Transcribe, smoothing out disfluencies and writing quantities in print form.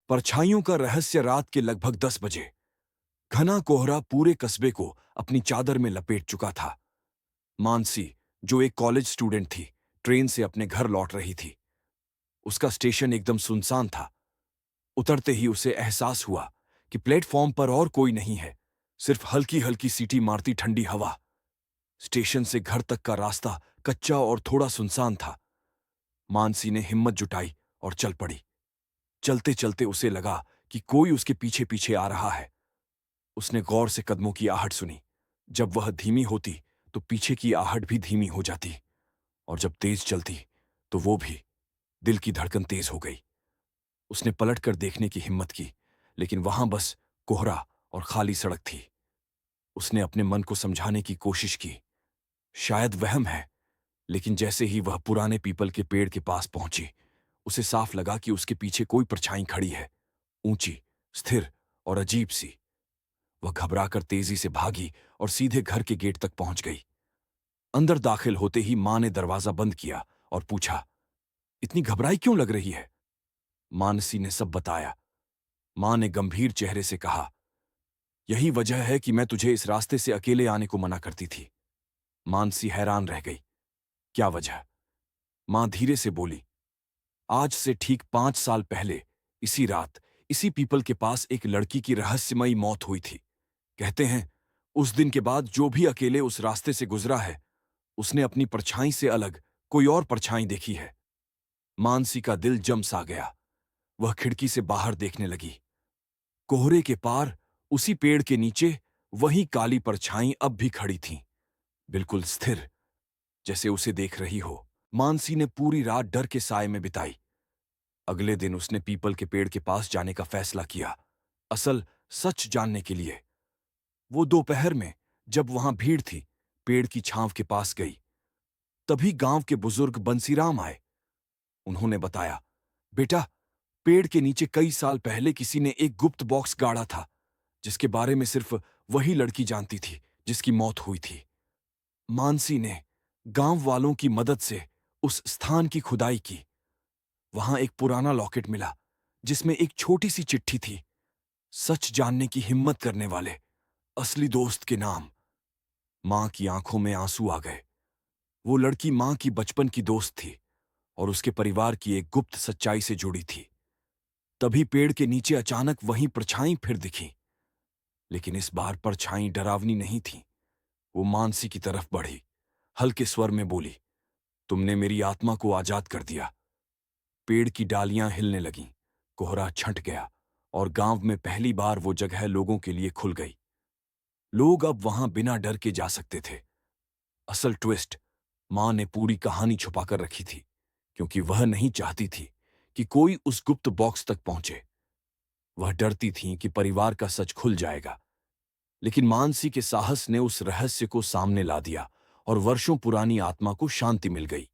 परछाइयों का रहस्य। रात के लगभग 10 बजे घना कोहरा पूरे कस्बे को अपनी चादर में लपेट चुका था। मानसी, जो एक कॉलेज स्टूडेंट थी, ट्रेन से अपने घर लौट रही थी। उसका स्टेशन एकदम सुनसान था। उतरते ही उसे एहसास हुआ कि प्लेटफॉर्म पर और कोई नहीं है, सिर्फ हल्की हल्की सीटी मारती ठंडी हवा। स्टेशन से घर तक का रास्ता कच्चा और थोड़ा सुनसान था। मानसी ने हिम्मत जुटाई और चल पड़ी। चलते चलते उसे लगा कि कोई उसके पीछे पीछे आ रहा है। उसने गौर से कदमों की आहट सुनी। जब वह धीमी होती तो पीछे की आहट भी धीमी हो जाती, और जब तेज चलती तो वो भी। दिल की धड़कन तेज हो गई। उसने पलट कर देखने की हिम्मत की, लेकिन वहां बस कोहरा और खाली सड़क थी। उसने अपने मन को समझाने की कोशिश की, शायद वहम है। लेकिन जैसे ही वह पुराने पीपल के पेड़ के पास पहुंची, उसे साफ लगा कि उसके पीछे कोई परछाई खड़ी है, ऊंची, स्थिर और अजीब सी। वह घबराकर तेजी से भागी और सीधे घर के गेट तक पहुंच गई। अंदर दाखिल होते ही मां ने दरवाजा बंद किया और पूछा, इतनी घबराई क्यों लग रही है? मानसी ने सब बताया। मां ने गंभीर चेहरे से कहा, यही वजह है कि मैं तुझे इस रास्ते से अकेले आने को मना करती थी। मानसी हैरान रह गई। क्या वजह? मां धीरे से बोली, आज से ठीक 5 साल पहले इसी रात इसी पीपल के पास एक लड़की की रहस्यमयी मौत हुई थी। कहते हैं उस दिन के बाद जो भी अकेले उस रास्ते से गुजरा है, उसने अपनी परछाई से अलग कोई और परछाई देखी है। मानसी का दिल जम सा गया। वह खिड़की से बाहर देखने लगी। कोहरे के पार, उसी पेड़ के नीचे, वही काली परछाई अब भी खड़ी थी, बिल्कुल स्थिर, जैसे उसे देख रही हो। मानसी ने पूरी रात डर के साए में बिताई। अगले दिन उसने पीपल के पेड़ के पास जाने का फैसला किया, असल सच जानने के लिए। वो दोपहर में, जब वहां भीड़ थी, पेड़ की छांव के पास गई। तभी गांव के बुजुर्ग बंसीराम आए। उन्होंने बताया, बेटा, पेड़ के नीचे कई साल पहले किसी ने एक गुप्त बॉक्स गाड़ा था, जिसके बारे में सिर्फ वही लड़की जानती थी जिसकी मौत हुई थी। मानसी ने गांव वालों की मदद से उस स्थान की खुदाई की। वहां एक पुराना लॉकेट मिला, जिसमें एक छोटी सी चिट्ठी थी, सच जानने की हिम्मत करने वाले असली दोस्त के नाम। मां की आंखों में आंसू आ गए। वो लड़की मां की बचपन की दोस्त थी और उसके परिवार की एक गुप्त सच्चाई से जुड़ी थी। तभी पेड़ के नीचे अचानक वहीं परछाई फिर दिखी, लेकिन इस बार परछाई डरावनी नहीं थी। वो मानसी की तरफ बढ़ी, हल्के स्वर में बोली, तुमने मेरी आत्मा को आजाद कर दिया। पेड़ की डालियां हिलने लगीं, कोहरा छंट गया और गांव में पहली बार वो जगह लोगों के लिए खुल गई। लोग अब वहां बिना डर के जा सकते थे। असल ट्विस्ट, मां ने पूरी कहानी छुपाकर रखी थी, क्योंकि वह नहीं चाहती थी कि कोई उस गुप्त बॉक्स तक पहुंचे। वह डरती थी कि परिवार का सच खुल जाएगा। लेकिन मानसी के साहस ने उस रहस्य को सामने ला दिया और वर्षों पुरानी आत्मा को शांति मिल गई।